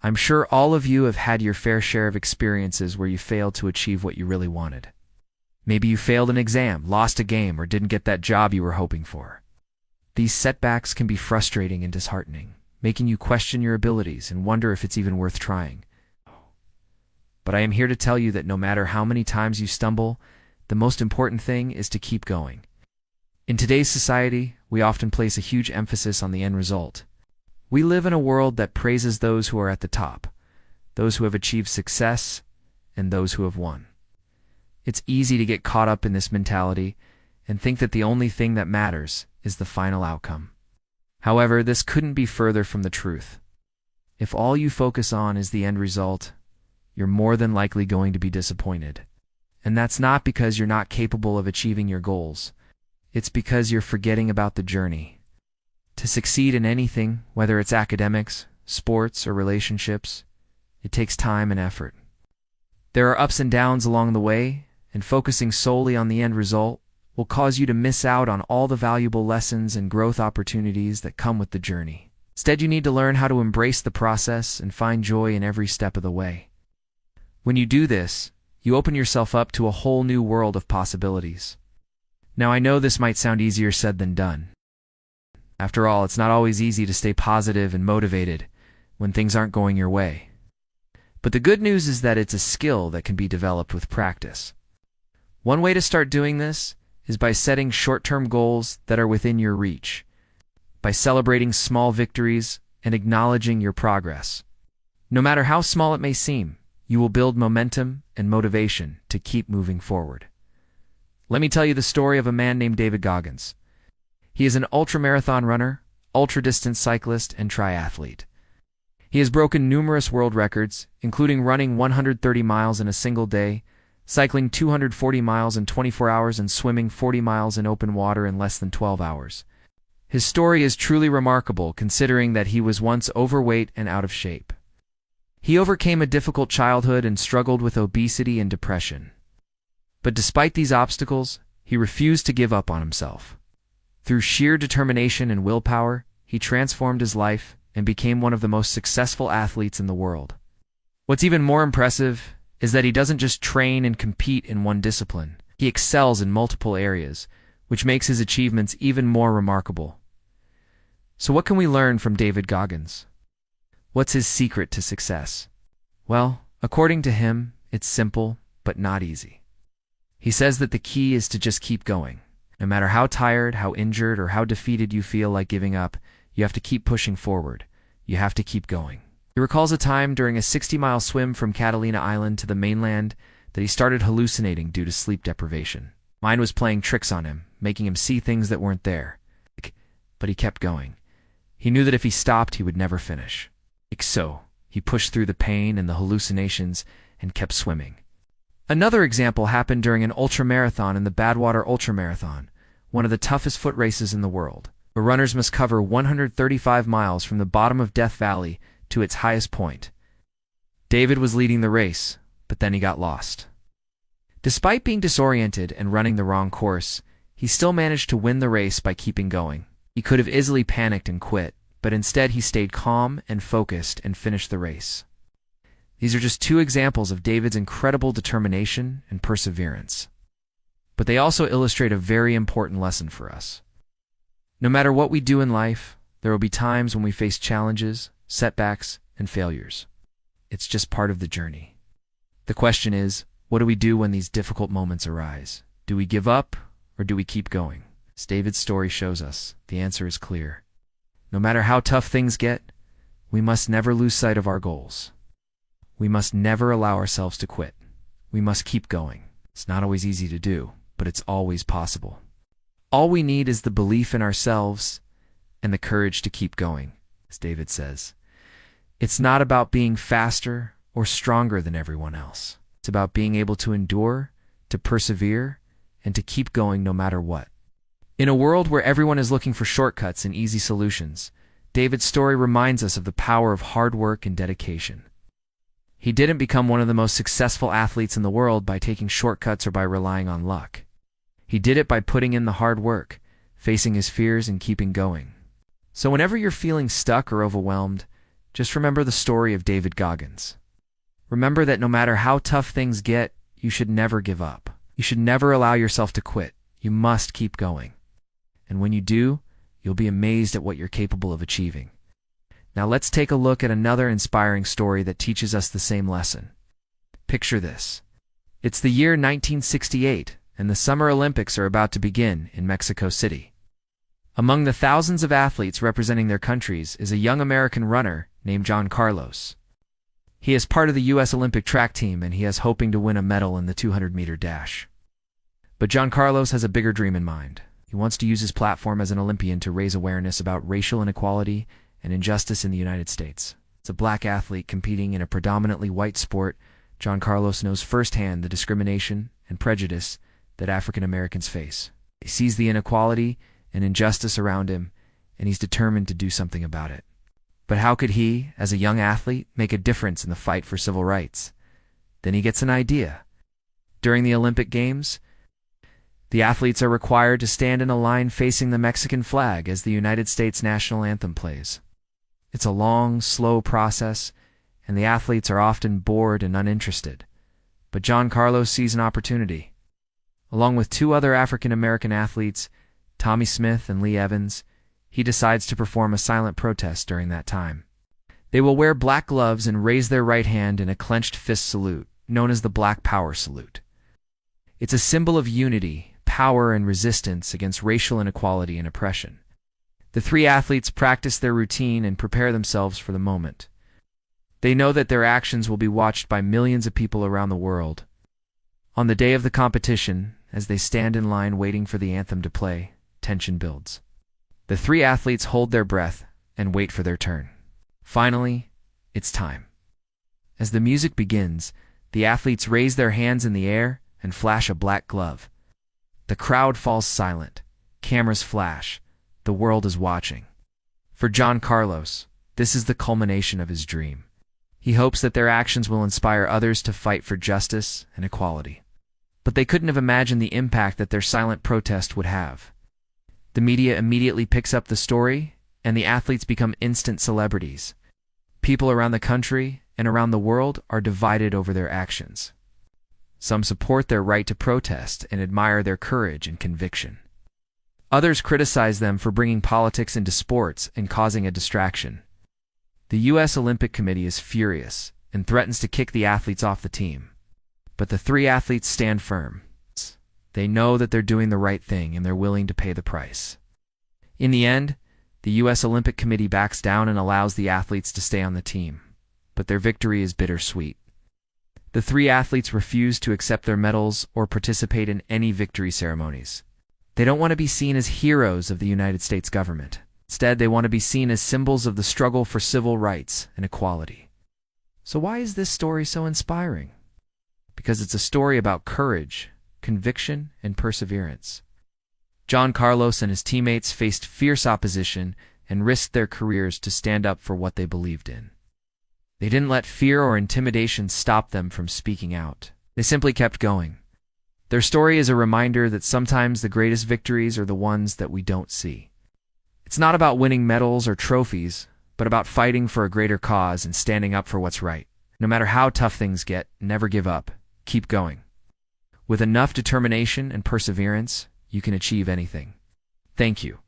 I'm sure all of you have had your fair share of experiences where you failed to achieve what you really wanted. Maybe you failed an exam, lost a game, or didn't get that job you were hoping for. These setbacks can be frustrating and disheartening, making you question your abilities and wonder if it's even worth trying. But I am here to tell you that no matter how many times you stumble, the most important thing is to keep going. In today's society, we often place a huge emphasis on the end result. We live in a world that praises those who are at the top, those who have achieved success, and those who have won. It's easy to get caught up in this mentality and think that the only thing that matters is the final outcome. However, this couldn't be further from the truth. If all you focus on is the end result, you're more than likely going to be disappointed. And that's not because you're not capable of achieving your goals. It's because you're forgetting about the journey. To succeed in anything, whether it's academics, sports, or relationships, it takes time and effort. There are ups and downs along the way, and focusing solely on the end result will cause you to miss out on all the valuable lessons and growth opportunities that come with the journey. Instead, you need to learn how to embrace the process and find joy in every step of the way. When you do this, you open yourself up to a whole new world of possibilities. Now, I know this might sound easier said than done. After all, it's not always easy to stay positive and motivated when things aren't going your way. But the good news is that it's a skill that can be developed with practice. One way to start doing this is by setting short-term goals that are within your reach, by celebrating small victories and acknowledging your progress. No matter how small it may seem, you will build momentum and motivation to keep moving forward. Let me tell you the story of a man named David Goggins. He is an ultramarathon runner, ultra-distance cyclist, and triathlete. He has broken numerous world records, including running 130 miles in a single day, cycling 240 miles in 24 hours, and swimming 40 miles in open water in less than 12 hours. His story is truly remarkable considering that he was once overweight and out of shape. He overcame a difficult childhood and struggled with obesity and depression. But despite these obstacles, he refused to give up on himself. Through sheer determination and willpower, he transformed his life and became one of the most successful athletes in the world. What's even more impressive is that he doesn't just train and compete in one discipline. He excels in multiple areas, which makes his achievements even more remarkable. So what can we learn from David Goggins? What's his secret to success? Well, according to him, it's simple, but not easy. He says that the key is to just keep going. No matter how tired, how injured, or how defeated you feel like giving up, you have to keep pushing forward. You have to keep going. He recalls a time during a 60-mile swim from Catalina Island to the mainland that he started hallucinating due to sleep deprivation. Mind was playing tricks on him, making him see things that weren't there. But he kept going. He knew that if he stopped, he would never finish. So, he pushed through the pain and the hallucinations and kept swimming. Another example happened during an ultramarathon in the Badwater Ultramarathon, one of the toughest foot races in the world. The runners must cover 135 miles from the bottom of Death Valley to its highest point. David was leading the race, but then he got lost. Despite being disoriented and running the wrong course, he still managed to win the race by keeping going. He could have easily panicked and quit, but instead he stayed calm and focused and finished the race. These are just two examples of David's incredible determination and perseverance. But they also illustrate a very important lesson for us. No matter what we do in life, there will be times when we face challenges, setbacks, and failures. It's just part of the journey. The question is, what do we do when these difficult moments arise? Do we give up, or do we keep going? As David's story shows us, the answer is clear. No matter how tough things get, we must never lose sight of our goals. We must never allow ourselves to quit. We must keep going. It's not always easy to do, but it's always possible. All we need is the belief in ourselves and the courage to keep going, as David says. It's not about being faster or stronger than everyone else. It's about being able to endure, to persevere, and to keep going no matter what. In a world where everyone is looking for shortcuts and easy solutions, David's story reminds us of the power of hard work and dedication. He didn't become one of the most successful athletes in the world by taking shortcuts or by relying on luck. He did it by putting in the hard work, facing his fears, and keeping going. So whenever you're feeling stuck or overwhelmed, Just remember the story of David Goggins. Remember that no matter how tough things get, you should never give up. You should never allow yourself to quit. You must keep going. And when you do, you'll be amazed at what you're capable of achieving. Now let's take a look at another inspiring story that teaches us the same lesson. Picture this. It's the year 1968, and the Summer Olympics are about to begin in Mexico City. Among the thousands of athletes representing their countries is a young American runner named John Carlos. He is part of the U.S. Olympic track team, and he is hoping to win a medal in the 200-meter dash. But John Carlos has a bigger dream in mind. He wants to use his platform as an Olympian to raise awareness about racial inequality and injustice in the United States. As a black athlete competing in a predominantly white sport, John Carlos knows firsthand the discrimination and prejudice that African Americans face. He sees the inequality and injustice around him, and he's determined to do something about it. But how could he, as a young athlete, make a difference in the fight for civil rights? Then he gets an idea. During the Olympic Games, the athletes are required to stand in a line facing the Mexican flag as the United States national anthem plays. It's a long, slow process, and the athletes are often bored and uninterested. But John Carlos sees an opportunity. Along with two other African American athletes, Tommy Smith and Lee Evans, he decides to perform a silent protest during that time. They will wear black gloves and raise their right hand in a clenched fist salute, known as the Black Power Salute. It's a symbol of unity, power, and resistance against racial inequality and oppression. The three athletes practice their routine and prepare themselves for the moment. They know that their actions will be watched by millions of people around the world. On the day of the competition, as they stand in line waiting for the anthem to play, tension builds. The three athletes hold their breath and wait for their turn. Finally, it's time. As the music begins, the athletes raise their hands in the air and flash a black glove. The crowd falls silent. Cameras flash. The world is watching. For John Carlos, this is the culmination of his dream. He hopes that their actions will inspire others to fight for justice and equality. But they couldn't have imagined the impact that their silent protest would have. The media immediately picks up the story, and the athletes become instant celebrities. People around the country and around the world are divided over their actions. Some support their right to protest and admire their courage and conviction. Others criticize them for bringing politics into sports and causing a distraction. The U.S. Olympic Committee is furious and threatens to kick the athletes off the team. But the three athletes stand firm. They know that they're doing the right thing, and they're willing to pay the price. In the end, the U.S. Olympic Committee backs down and allows the athletes to stay on the team. But their victory is bittersweet. The three athletes refuse to accept their medals or participate in any victory ceremonies. They don't want to be seen as heroes of the United States government. Instead, they want to be seen as symbols of the struggle for civil rights and equality. So why is this story so inspiring? Because it's a story about courage, conviction, and perseverance. John Carlos and his teammates faced fierce opposition and risked their careers to stand up for what they believed in. They didn't let fear or intimidation stop them from speaking out. They simply kept going. Their story is a reminder that sometimes the greatest victories are the ones that we don't see. It's not about winning medals or trophies, but about fighting for a greater cause and standing up for what's right. No matter how tough things get, never give up. Keep going. With enough determination and perseverance, you can achieve anything. Thank you.